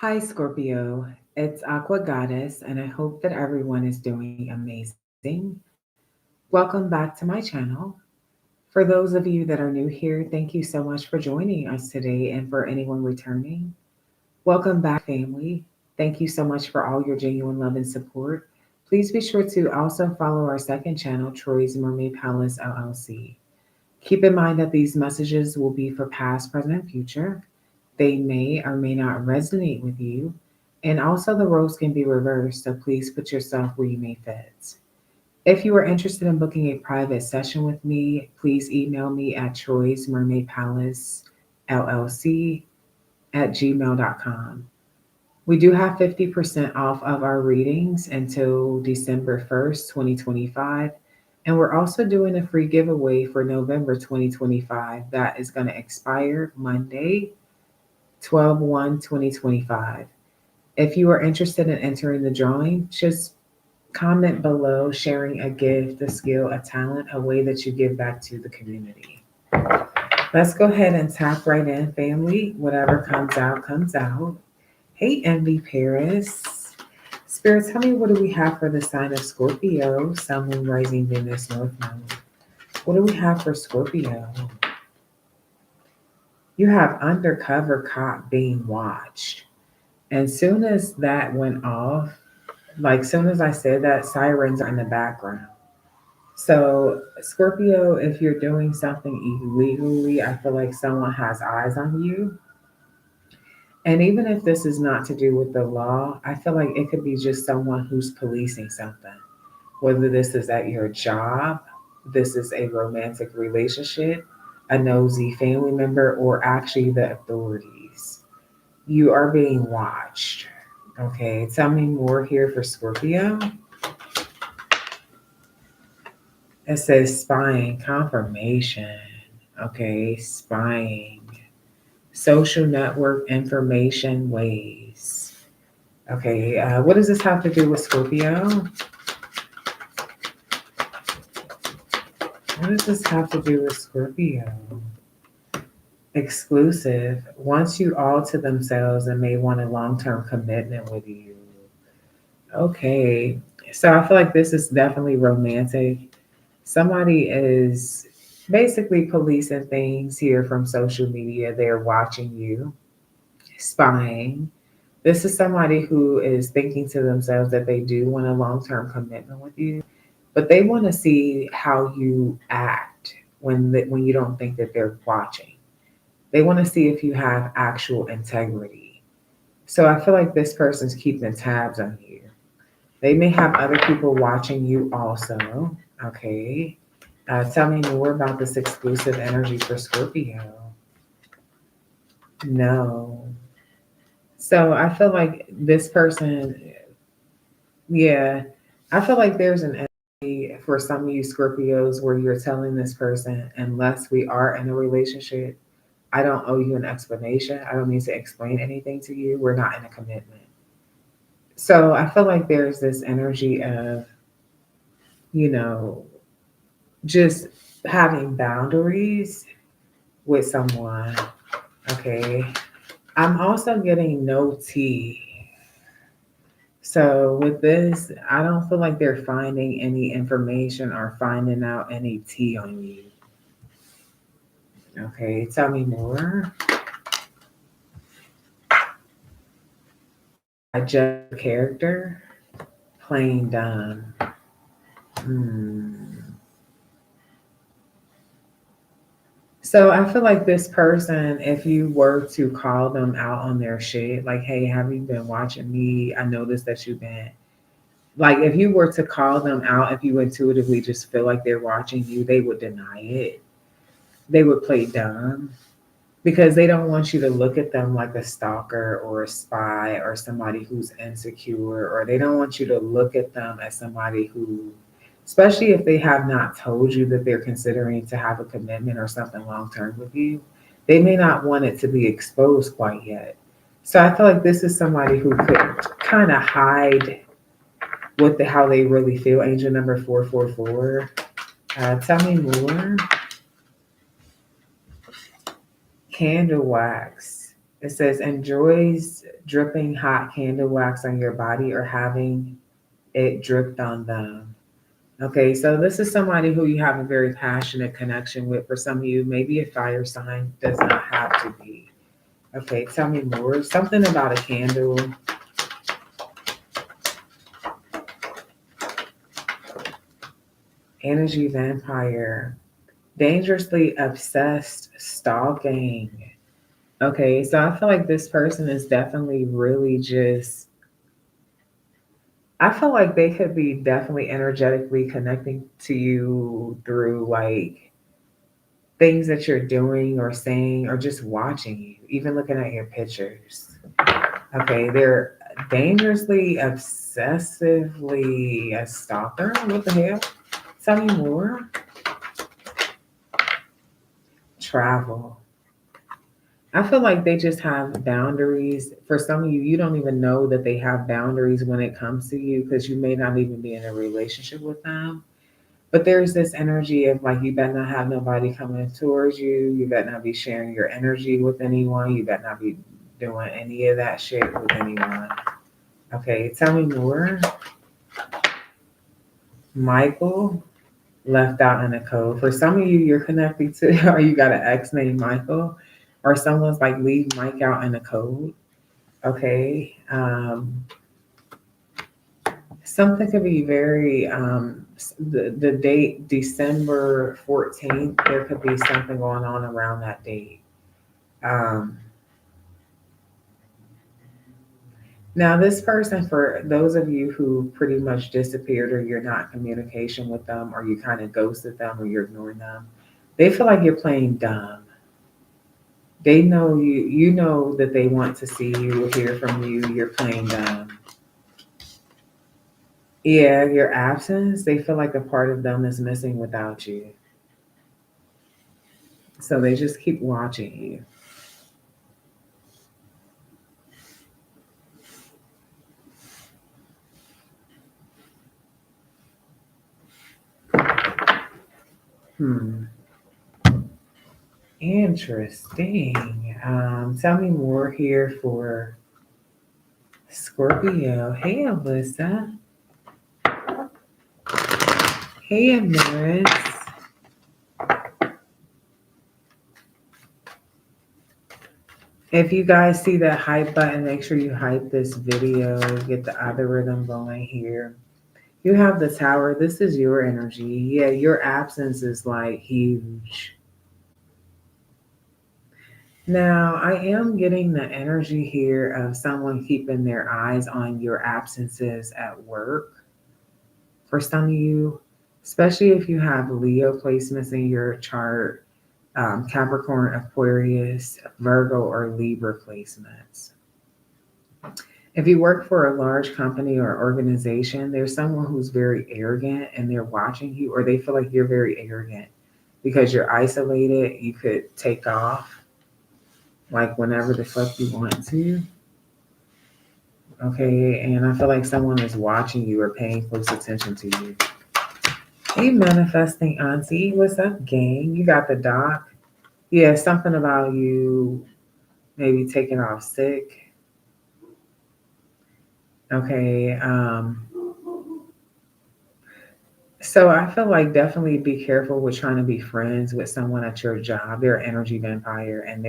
Hi, Scorpio. It's Aqua Goddess, and I hope that everyone is doing amazing. Welcome back to my channel. For those of you that are new here, thank you so much for joining us today, and for anyone returning, welcome back, family. Thank you so much for all your genuine love and support. Please be sure to also follow our second channel, Troy's Mermaid Palace LLC. Keep in mind that these messages will be for past, present, and future. They may or may not resonate with you. And also, the roles can be reversed, so please put yourself where you may fit. If you are interested in booking a private session with me, please email me at Troy's Mermaid Palace LLC at gmail.com. We do have 50% off of our readings until December 1st, 2025. And we're also doing a free giveaway for November 2025 that is going to expire Monday, 12/1/2025. If you are interested in entering the drawing, just comment below sharing a gift, a skill, a talent, a way that you give back to the community. Let's go ahead and tap right in, family. Whatever comes out, comes out. Hey, Envy Paris. Spirit, tell me, what do we have for the sign of Scorpio, Sun, Moon, Rising, Venus, North Node? What do we have for Scorpio? You have undercover caught being watched. And soon as that went off, like soon as I said that, sirens are in the background. So, Scorpio, if you're doing something illegally, I feel like someone has eyes on you. And even if this is not to do with the law, I feel like it could be just someone who's policing something. Whether this is at your job, this is a romantic relationship, a nosy family member, or actually the authorities. You are being watched. Okay, tell me more here for Scorpio. It says spying, confirmation. Okay, spying, social network information ways. Okay, what does this have to do with Scorpio? What does this have to do with Scorpio? Exclusive, wants you all to themselves and may want a long term commitment with you. Okay, so I feel like this is definitely romantic. Somebody is basically policing things here from social media. They're watching you, spying. This is somebody who is thinking to themselves that they do want a long term commitment with you, but they want to see how you act when you don't think that they're watching. They want to see if you have actual integrity. So I feel like this person's keeping tabs on you. They may have other people watching you also. Okay. Tell me more about this exclusive energy for Scorpio. No. So I feel like this person, yeah, I feel like there's an energy for some of you Scorpios where you're telling this person, unless we are in a relationship, I don't owe you an explanation. I don't need to explain anything to you. We're not in a commitment. So I feel like there's this energy of, you know, just having boundaries with someone. Okay. I'm also getting no tea. So with this, I don't feel like they're finding any information or finding out any tea on you. Okay, tell me more. I judge your character, plain dumb. Hmm. So I feel like this person, if you were to call them out on their shit, like, hey, have you been watching me? I noticed that you've been, like, if you were to call them out, if you intuitively just feel like they're watching you, they would deny it. They would play dumb because they don't want you to look at them like a stalker or a spy or somebody who's insecure, or they don't want you to look at them as somebody who, especially if they have not told you that they're considering to have a commitment or something long term with you, they may not want it to be exposed quite yet. So I feel like this is somebody who could kind of hide how they really feel. Angel number 444. Tell me more. Candle wax. It says enjoys dripping hot candle wax on your body or having it dripped on them. Okay, so this is somebody who you have a very passionate connection with. For some of you, maybe a fire sign, does not have to be. Okay, tell me more. Something about a candle. Energy vampire. Dangerously obsessed stalking. Okay, so I feel like this person is definitely really just, I feel like they could be definitely energetically connecting to you through like things that you're doing or saying or just watching you, even looking at your pictures. Okay, they're dangerously, obsessively a stalker. What the hell? Tell me more. Travel. I feel like they just have boundaries. For some of you, you don't even know that they have boundaries when it comes to you because you may not even be in a relationship with them. But there's this energy of like, you better not have nobody coming towards you. You better not be sharing your energy with anyone. You better not be doing any of that shit with anyone. Okay, tell me more. Michael, left out in the code. For some of you, you're connected to, or you got an ex named Michael, or someone's like, leave Mike out in the code. Okay. Something could be very, the date, December 14th, there could be something going on around that date. Um, Now, this person, for those of you who pretty much disappeared or you're not in communication with them or you kind of ghosted them or you're ignoring them, they feel like you're playing dumb. They know you know that they want to see you or hear from you, you're playing dumb. Yeah, your absence, they feel like a part of them is missing without you. So they just keep watching you. Hmm. Interesting. Tell me more here for Scorpio. Hey, Alyssa. Hey, Amaris. If you guys see that hype button, make sure you hype this video, get the algorithm going here. You have the tower. This is your energy. Yeah, your absence is like huge. Now, I am getting the energy here of someone keeping their eyes on your absences at work. For some of you, especially if you have Leo placements in your chart, Capricorn, Aquarius, Virgo, or Libra placements. If you work for a large company or organization, there's someone who's very arrogant and they're watching you, or they feel like you're very arrogant because you're isolated. You could take off like whenever the fuck you want to. Okay, and I feel like someone is watching you or paying close attention to you. Hey, manifesting auntie, what's up, gang? You got the doc. Yeah, something about you maybe taking off sick. Okay. So I feel like definitely be careful with trying to be friends with someone at your job. They're an energy vampire and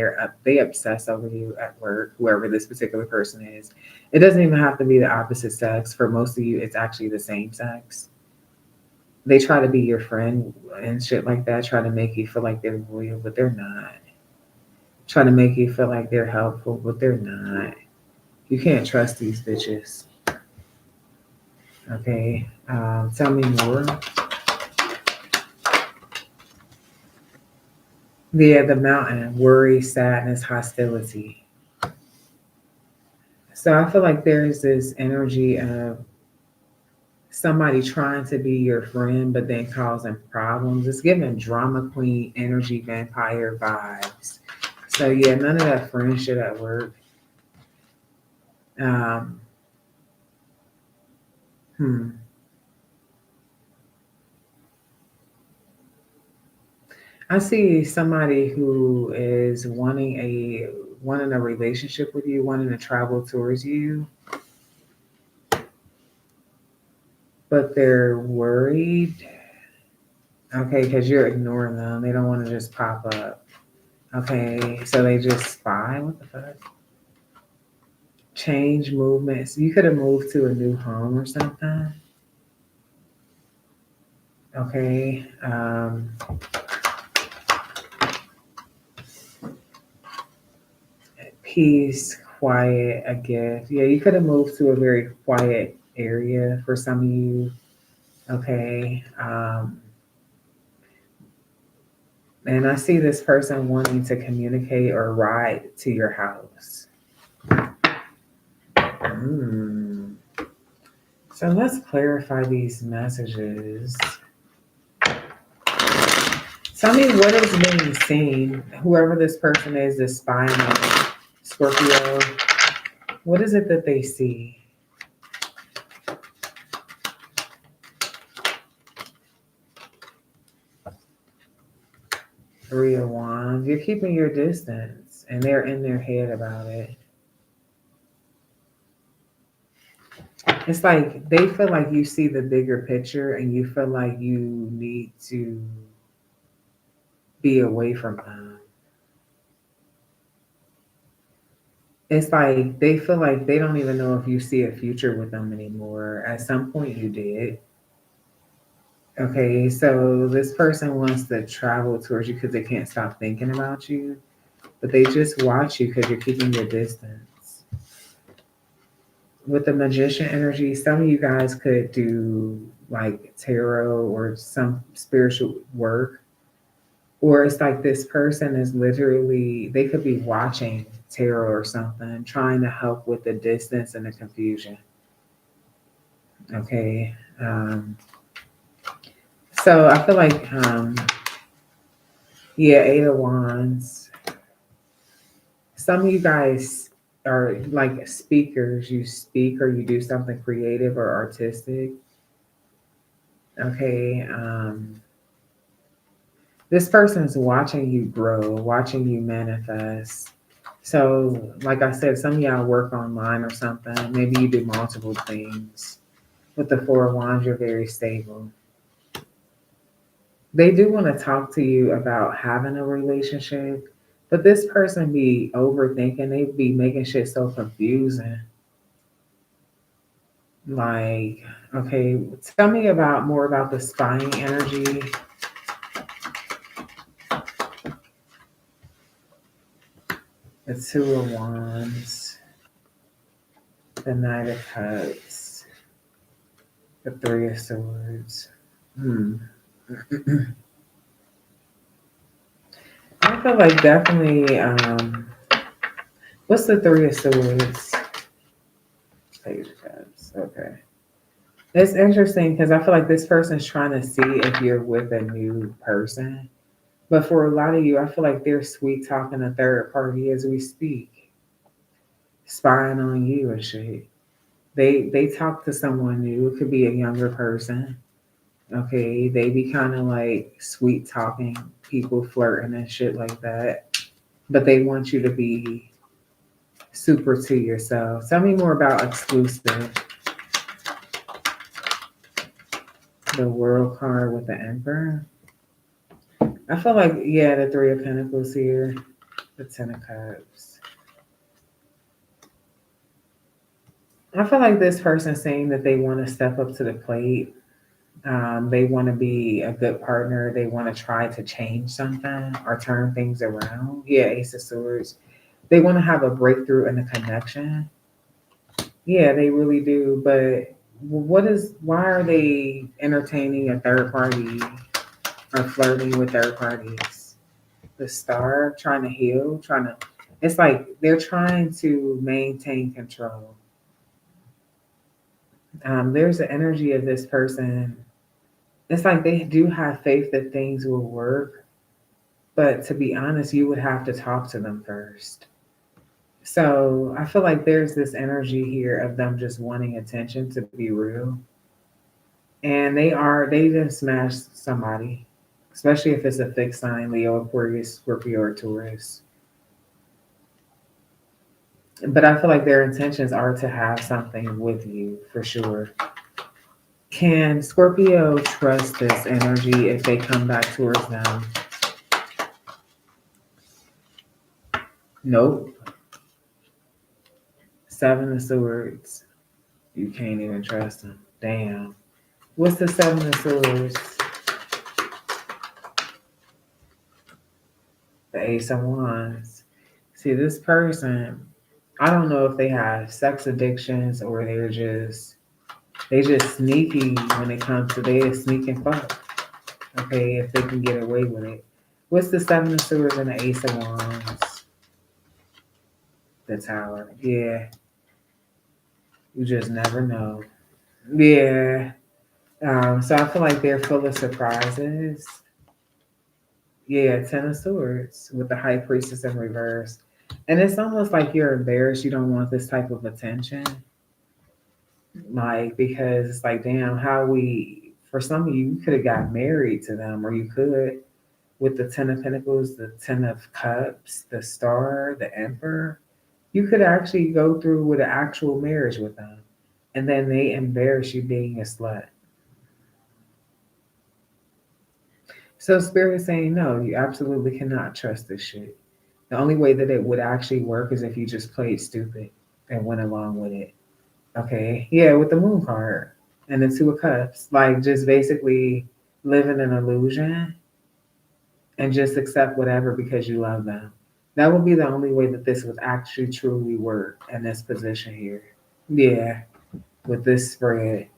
they obsess over you at work, whoever this particular person is. It doesn't even have to be the opposite sex. For most of you, it's actually the same sex. They try to be your friend and shit like that, try to make you feel like they're loyal, but they're not. Try to make you feel like they're helpful, but they're not. You can't trust these bitches. Okay. Tell me more. Yeah, the mountain, worry, sadness, hostility. So I feel like there's this energy of somebody trying to be your friend, but then causing problems. It's giving drama queen energy vampire vibes. So yeah, none of that friend shit at work. Um, hmm. I see somebody who is wanting a wanting a relationship with you, wanting to travel towards you, but they're worried, okay, because you're ignoring them. They don't want to just pop up. Okay, so they just spy. What the fuck? Change movements. You could have moved to a new home or something. Okay. Peace, quiet, a gift. Yeah, you could have moved to a very quiet area for some of you. Okay. And I see this person wanting to communicate or ride to your house. Mm. So let's clarify these messages. Tell me what is being seen. Whoever this person is, this spy on Scorpio, what is it that they see? Three of Wands. You're keeping your distance, and they're in their head about it. It's like they feel like you see the bigger picture, and you feel like you need to be away from them. It's like they feel like they don't even know if you see a future with them anymore. At some point, you did. Okay, so this person wants to travel towards you because they can't stop thinking about you, but they just watch you because you're keeping your distance. With the magician energy, some of you guys could do like tarot or some spiritual work, or it's like this person is literally, they could be watching tarot or something, trying to help with the distance and the confusion. Okay. So I feel like, yeah, Eight of Wands. Some of you guys are like speakers. You speak or you do something creative or artistic. Okay. This person is watching you grow, watching you manifest. So, like I said, some of y'all work online or something. Maybe you do multiple things. With the Four of Wands, you're very stable. They do want to talk to you about having a relationship, but this person be overthinking. They be making shit so confusing. Like, okay, tell me about more about the spying energy. The Two of Wands, the Knight of Cups, the Three of Swords. Hmm. I feel like definitely. What's the Three of Swords? Page of Cups. Okay. It's interesting because I feel like this person's trying to see if you're with a new person. But for a lot of you, I feel like they're sweet talking a third party as we speak, spying on you and shit. They talk to someone new. It could be a younger person. Okay, they be kind of like sweet talking people, flirting and shit like that. But they want you to be super to yourself. Tell me more about exclusive. The World card with the Emperor. I feel like, yeah, the Three of Pentacles here, the Ten of Cups. I feel like this person's saying that they want to step up to the plate. They want to be a good partner. They want to try to change something or turn things around. Yeah, Ace of Swords. They want to have a breakthrough in a connection. Yeah, they really do. But why are they entertaining a third party or flirting with third parties? The Star, trying to heal, it's like they're trying to maintain control. There's the energy of this person. It's like they do have faith that things will work, but to be honest, you would have to talk to them first. So I feel like there's this energy here of them just wanting attention, to be real. And they just smashed somebody, especially if it's a fixed sign, Leo, Aquarius, Scorpio, or Taurus. But I feel like their intentions are to have something with you for sure. Can Scorpio trust this energy if they come back towards them? Nope. Seven of Swords. You can't even trust them. Damn. What's the Seven of Swords? The Ace of Wands. See, this person, I don't know if they have sex addictions or they just sneaky when it comes to they a sneaking fuck. Okay, if they can get away with it. What's the Seven of Swords and the Ace of Wands? The Tower. Yeah, you just never know. Yeah. So I feel like they're full of surprises. Yeah, Ten of Swords with the High Priestess in reverse. And it's almost like you're embarrassed you don't want this type of attention. Like, because it's like, damn, for some of you, you could have got married to them, or you could with the Ten of Pentacles, the Ten of Cups, the Star, the Emperor. You could actually go through with an actual marriage with them. And then they embarrass you being a slut. So Spirit is saying, no, you absolutely cannot trust this shit. The only way that it would actually work is if you just played stupid and went along with it. Okay. Yeah, with the moon card and the two of cups. Like just basically live in an illusion and just accept whatever because you love them. That would be the only way that this would actually truly work in this position here. Yeah, with this spread.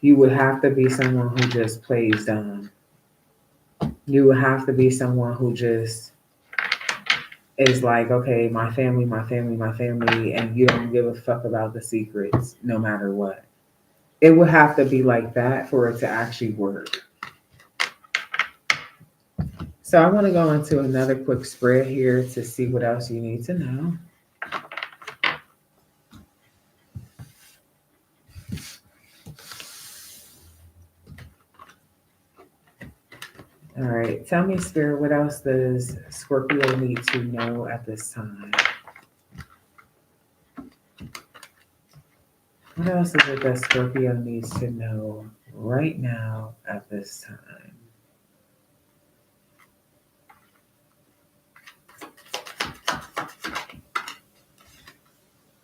You would have to be someone who just plays dumb. You would have to be someone who just is like, okay, my family, my family, my family, and you don't give a fuck about the secrets no matter what. It would have to be like that for it to actually work. So I want to go into another quick spread here to see what else you need to know. All right, tell me, Spirit, what else does Scorpio need to know at this time? What else is it that Scorpio needs to know right now at this time?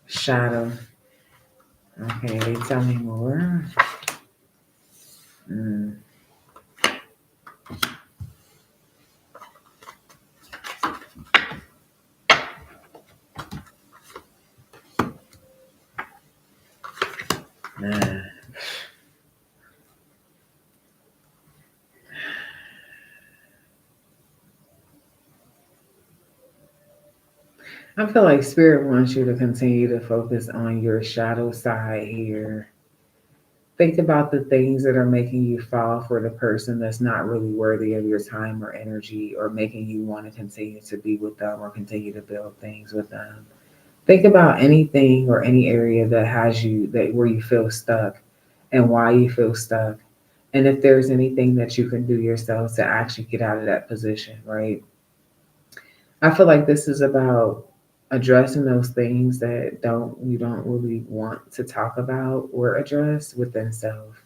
Shadow. Okay, tell me more. Mm. Nah. I feel like Spirit wants you to continue to focus on your shadow side here. Think about the things that are making you fall for the person that's not really worthy of your time or energy, or making you want to continue to be with them or continue to build things with them. Think about anything or any area that has you that where you feel stuck and why you feel stuck. And if there's anything that you can do yourself to actually get out of that position, right? I feel like this is about addressing those things that don't you don't really want to talk about or address within self.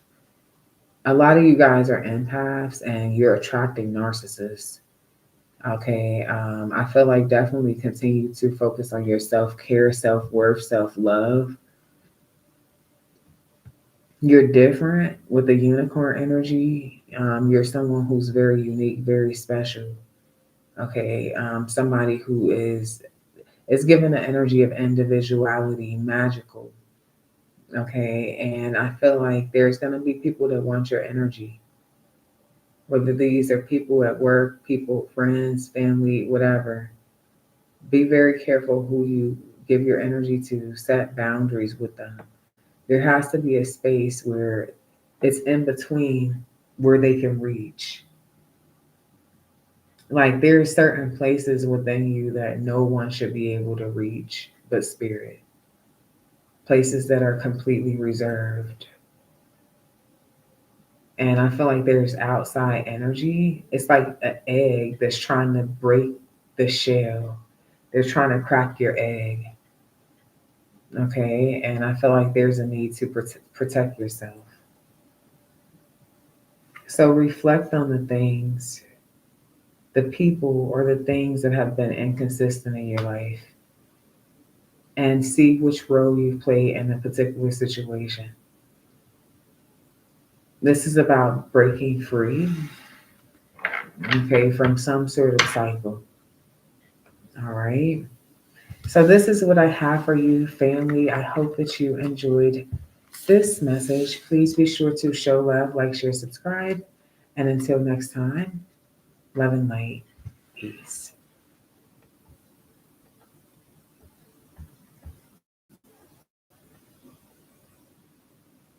A lot of you guys are empaths and you're attracting narcissists. Okay, I feel like definitely continue to focus on your self care, self worth, self love. You're different with the unicorn energy. You're someone who's very unique, very special. Okay, somebody who is given the energy of individuality, magical. Okay, and I feel like there's gonna be people that want your energy, whether these are people at work, people, friends, family, whatever. Be very careful who you give your energy to. Set boundaries with them. There has to be a space where it's in between where they can reach. Like there are certain places within you that no one should be able to reach but spirit. Places that are completely reserved. And I feel like there's outside energy. It's like an egg that's trying to break the shell. They're trying to crack your egg. Okay. And I feel like there's a need to protect yourself. So reflect on the things, the people, or the things that have been inconsistent in your life and see which role you've played in a particular situation. This is about breaking free, okay, from some sort of cycle. All right. So, this is what I have for you, family. I hope that you enjoyed this message. Please be sure to show love, like, share, subscribe. And until next time, love and light. Peace.